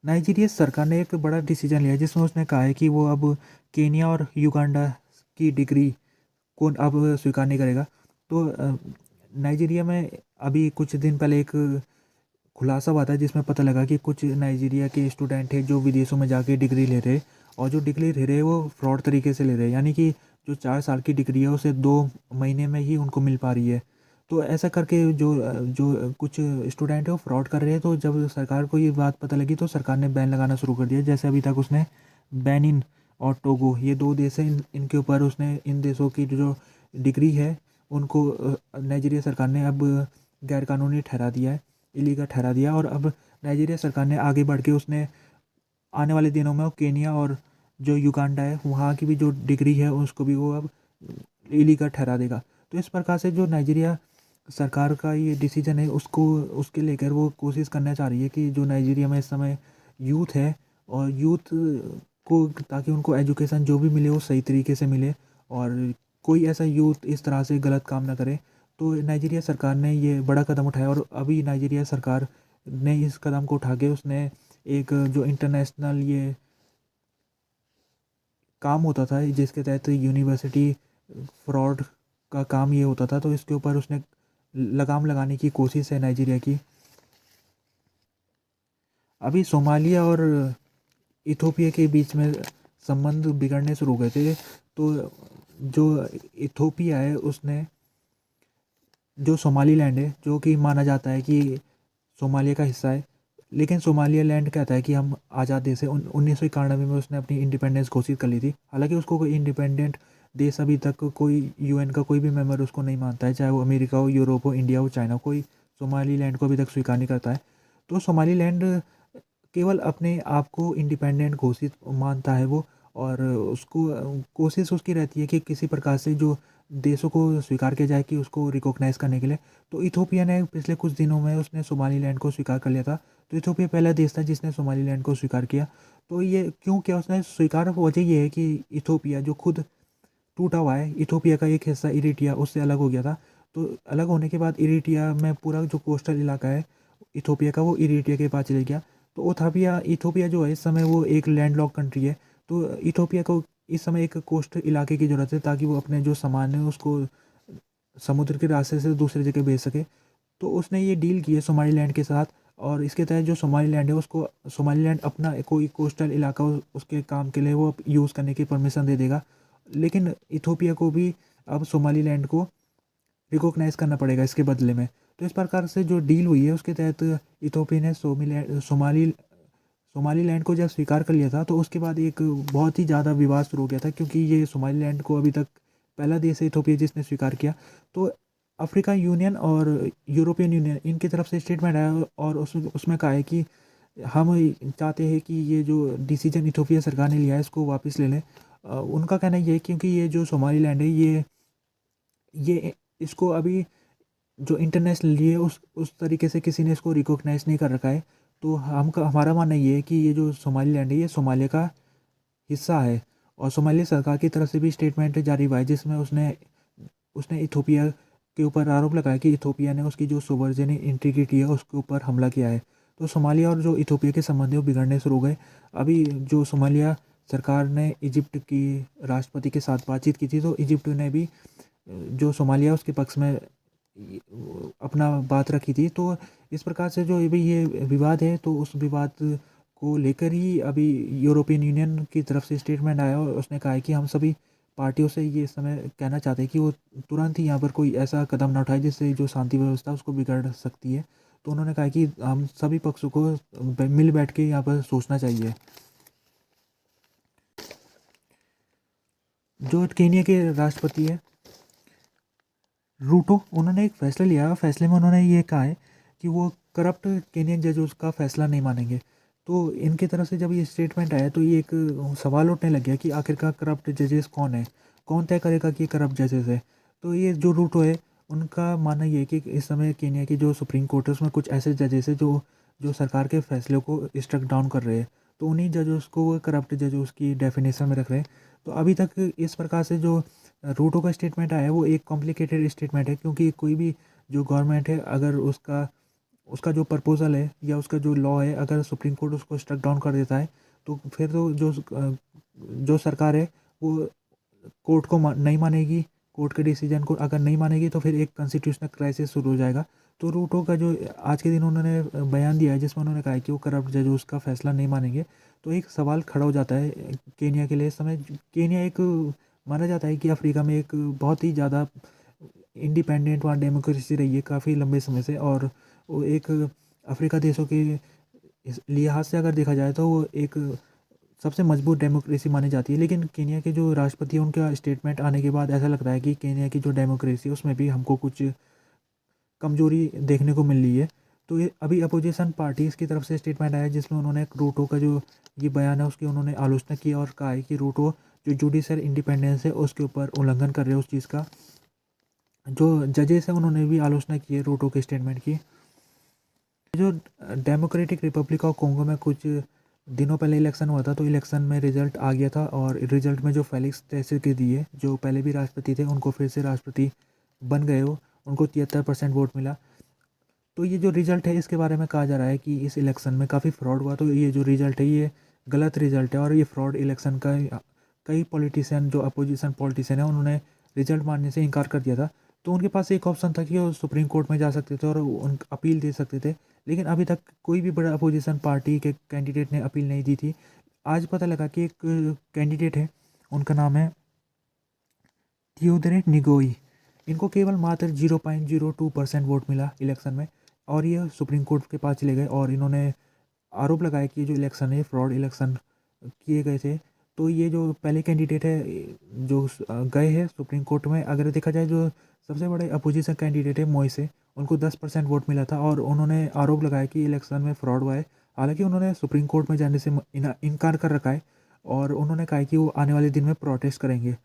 Nigeria सरकार ने एक बड़ा डिसीजन लिया जिसमें उसने कहा है कि वो अब केनिया और युगांडा की डिग्री को अब स्वीकार नहीं करेगा। तो नाइजीरिया में अभी कुछ दिन पहले एक खुलासा हुआ था जिसमें पता लगा कि कुछ नाइजीरिया के स्टूडेंट हैं जो विदेशों में जाके डिग्री ले रहे, और जो डिग्री ले रहे वो फ्रॉड तरीके से ले रहे हैं, यानी कि जो 4 साल की डिग्री है उसे 2 महीने में ही उनको मिल पा रही है। तो ऐसा करके जो जो कुछ स्टूडेंट है वो फ्रॉड कर रहे हैं। तो जब सरकार को ये बात पता लगी तो सरकार ने बैन लगाना शुरू कर दिया। जैसे अभी तक उसने बेनिन और टोगो, ये 2 देश हैं, इनके ऊपर उसने इन देशों की जो डिग्री है उनको नाइजीरिया सरकार ने अब गैरकानूनी ठहरा दिया है, इलीगल ठहरा दिया। और अब नाइजीरिया सरकार ने आगे बढ़ के उसने आने वाले दिनों में वो केनिया और जो युगांडा है वहाँ की भी जो डिग्री है उसको भी वो अब इलीगल ठहरा देगा। तो इस प्रकार से जो नाइजीरिया सरकार का ये डिसीजन है उसको उसके लेकर वो कोशिश करना चाह रही है कि जो नाइजीरिया में इस समय यूथ है, और यूथ को ताकि उनको एजुकेशन जो भी मिले वो सही तरीके से मिले, और कोई ऐसा यूथ इस तरह से गलत काम ना करे। तो नाइजीरिया सरकार ने ये बड़ा कदम उठाया, और अभी नाइजीरिया सरकार ने इस कदम को उठा के उसने एक जो इंटरनेशनल ये काम होता था जिसके तहत यूनिवर्सिटी फ्रॉड का काम ये होता था, तो इसके ऊपर उसने लगाम लगाने की कोशिश है नाइजीरिया की। अभी सोमालिया और इथोपिया के बीच में संबंध बिगड़ने शुरू हो गए थे। तो जो इथोपिया है उसने जो सोमालीलैंड है, जो कि माना जाता है कि सोमालिया का हिस्सा है, लेकिन सोमालिया लैंड कहता है कि हम आज़ाद देश है। 1991 में उसने अपनी इंडिपेंडेंस घोषित कर ली थी। हालांकि उसको कोई इंडिपेंडेंट देश अभी तक कोई यूएन का कोई भी मेंबर उसको नहीं मानता है, चाहे वो अमेरिका हो, यूरोप हो, इंडिया हो, चाइना, कोई सोमाली लैंड को अभी तक स्वीकार नहीं करता है। तो सोमाली लैंड केवल अपने आप को इंडिपेंडेंट घोषित मानता है वो, और उसको कोशिश उसकी रहती है कि किसी प्रकार से जो देशों को स्वीकार किया जाए कि उसको रिकॉग्नाइज़ करने के लिए। तो इथोपिया ने पिछले कुछ दिनों में उसने सोमालीलैंड को स्वीकार कर लिया था। तो इथोपिया पहला देश था जिसने सोमालीलैंड को स्वीकार किया। तो ये क्यों किया उसने स्वीकार, वजह ये है कि इथोपिया जो खुद टूटा हुआ है, इथोपिया का एक हिस्सा इरिट्रिया उससे अलग हो गया था। तो अलग होने के बाद इरिट्रिया में पूरा जो कोस्टल इलाका है इथोपिया का वो इरिट्रिया के पास चले गया। तो ओथापिया इथोपिया जो है इस समय वो एक लैंडलॉक कंट्री है। तो इथोपिया को इस समय एक कोस्ट इलाके की ज़रूरत है ताकि वो अपने जो सामान है उसको समुद्र के रास्ते से दूसरी जगह भेज सके। तो उसने ये डील की है सोमालीलैंड के साथ, और इसके तहत जो सोमालीलैंड है उसको सोमालीलैंड अपना कोई कोस्टल इलाका उसके काम के लिए वो यूज़ करने की परमिशन दे देगा। लेकिन इथोपिया को भी अब सोमालीलैंड को रिकॉग्नाइज़ करना पड़ेगा इसके बदले में। तो इस प्रकार से जो डील हुई है उसके तहत इथोपिया ने सोमालीलैंड को जब स्वीकार कर लिया था तो उसके बाद एक बहुत ही ज़्यादा विवाद शुरू हो गया था, क्योंकि ये सोमालीलैंड को अभी तक पहला देश है इथोपिया जिसने स्वीकार किया। तो अफ्रीका यूनियन और यूरोपियन यूनियन इनकी तरफ से स्टेटमेंट आया, और उसमें कहा है कि हम चाहते हैं कि ये जो डिसीजन इथोपिया सरकार ने लिया है इसको वापस ले लें। उनका कहना ये है क्योंकि ये जो सोमालीलैंड है ये इसको अभी जो इंटरनेशनली है उस तरीके से किसी ने इसको रिकॉग्नाइज़ नहीं कर रखा है। तो हमारा मानना ये है कि ये जो सोमालीलैंड है ये सोमालिया का हिस्सा है। और सोमालिया सरकार की तरफ से भी स्टेटमेंट जारी हुआ है जिसमें उसने उसने इथोपिया के ऊपर आरोप लगाया कि इथोपिया ने उसकी जो सोवरेन इंटीग्रिटी है उसके ऊपर हमला किया है। तो सोमालिया और जो इथोपिया के संबंध है वो बिगड़ने शुरू हो गए। अभी जो सोमालिया सरकार ने इजिप्ट की राष्ट्रपति के साथ बातचीत की थी, तो इजिप्ट ने भी जो सोमालिया उसके पक्ष में अपना बात रखी थी। तो इस प्रकार से जो अभी ये विवाद है तो उस विवाद को लेकर ही अभी यूरोपियन यूनियन की तरफ से स्टेटमेंट आया, और उसने कहा है कि हम सभी पार्टियों से ये इस समय कहना चाहते हैं कि वो तुरंत ही यहाँ पर कोई ऐसा कदम ना उठाए जिससे जो शांति व्यवस्था उसको बिगड़ सकती है। तो उन्होंने कहा कि हम सभी पक्षों को मिल बैठ के यहाँ पर सोचना चाहिए। जो केनिया के राष्ट्रपति है रूटो, उन्होंने एक फ़ैसला लिया। फैसले में उन्होंने ये कहा है कि वो करप्ट केनियन जजेस का फ़ैसला नहीं मानेंगे। तो इनकी तरफ से जब ये स्टेटमेंट आया तो ये एक सवाल उठने लग गया कि आखिरकार करप्ट जजेस कौन है, कौन तय करेगा कि करप्ट जजेस है। तो ये जो रूटो है उनका मानना ये है कि इस समय केनिया की जो सुप्रीम कोर्ट है उसमें कुछ ऐसे जजेस है जो जो सरकार के फैसलों को स्ट्रक डाउन कर रहे हैं। तो उन्हीं जजेस को वो करप्ट जजेस की डेफिनेशन में रख रहे हैं। तो अभी तक इस प्रकार से जो रूटो का स्टेटमेंट आया है वो एक कॉम्प्लिकेटेड स्टेटमेंट है, क्योंकि कोई भी जो गवर्नमेंट है अगर उसका जो प्रपोज़ल है या उसका जो लॉ है, अगर सुप्रीम कोर्ट उसको स्ट्रक डाउन कर देता है तो फिर तो जो सरकार है वो कोर्ट को नहीं मानेगी। कोर्ट के डिसीजन को अगर नहीं मानेगी तो फिर एक कॉन्स्टिट्यूशनल क्राइसिस शुरू हो जाएगा। तो रूटो का जो आज के दिन उन्होंने बयान दिया है जिसमें उन्होंने कहा है कि वो करप्ट जज उसका फैसला नहीं मानेंगे, तो एक सवाल खड़ा हो जाता है केन्या के लिए। इस समय केन्या एक माना जाता है कि अफ्रीका में एक बहुत ही ज़्यादा इंडिपेंडेंट वहाँ डेमोक्रेसी रही है काफ़ी लंबे समय से, और वो एक अफ्रीका देशों के लिहाज से अगर देखा जाए तो वो एक सबसे मजबूत डेमोक्रेसी मानी जाती है। लेकिन केन्या के जो राष्ट्रपति हैं उनका स्टेटमेंट आने के बाद ऐसा लग रहा है कि केन्या की जो डेमोक्रेसी है उसमें भी हमको कुछ कमजोरी देखने को मिल रही है। तो ये अभी अपोजिशन पार्टीज़ की तरफ से स्टेटमेंट आया जिसमें उन्होंने रूटो का जो ये बयान है उसकी उन्होंने आलोचना की और कहा है कि रूटो जो जुडिशल इंडिपेंडेंस है उसके ऊपर उल्लंघन कर रहे हैं उस चीज़ का। जो जजेस हैं उन्होंने भी आलोचना की है रूटो के स्टेटमेंट की। जो डेमोक्रेटिक रिपब्लिक ऑफ कॉन्गो में कुछ दिनों पहले इलेक्शन हुआ था, तो इलेक्शन में रिजल्ट आ गया था और रिजल्ट में जो फेलिक्स त्शेसिकेदी है जो पहले भी राष्ट्रपति थे उनको फिर से राष्ट्रपति बन गए हो, उनको 73% वोट मिला। तो ये जो रिजल्ट है इसके बारे में कहा जा रहा है कि इस इलेक्शन में काफ़ी फ्रॉड हुआ, तो ये जो रिजल्ट है ये गलत रिजल्ट है और ये फ्रॉड इलेक्शन का कई पॉलिटिशियन जो अपोजिशन पॉलिटिशियन है उन्होंने रिजल्ट मानने से इनकार कर दिया था। तो उनके पास एक ऑप्शन था कि वो सुप्रीम कोर्ट में जा सकते थे और उन अपील दे सकते थे, लेकिन अभी तक कोई भी बड़ा अपोजिशन पार्टी के कैंडिडेट ने अपील नहीं दी थी। आज पता लगा कि एक कैंडिडेट है, उनका नाम है थियोदरे निगोई। इनको केवल मात्र 0.02% वोट मिला इलेक्शन में और ये सुप्रीम कोर्ट के पास चले गए और इन्होंने आरोप लगाया कि जो इलेक्शन है फ्रॉड इलेक्शन किए गए थे। तो ये जो पहले कैंडिडेट है जो गए हैं सुप्रीम कोर्ट में, अगर देखा जाए जो सबसे बड़े अपोजिशन कैंडिडेट है मोइसे, उनको 10% वोट मिला था और उन्होंने आरोप लगाया कि इलेक्शन में फ्रॉड हुआ है। हालांकि उन्होंने सुप्रीम कोर्ट में जाने से इनकार कर रखा है और उन्होंने कहा कि वो आने वाले दिन में प्रोटेस्ट करेंगे।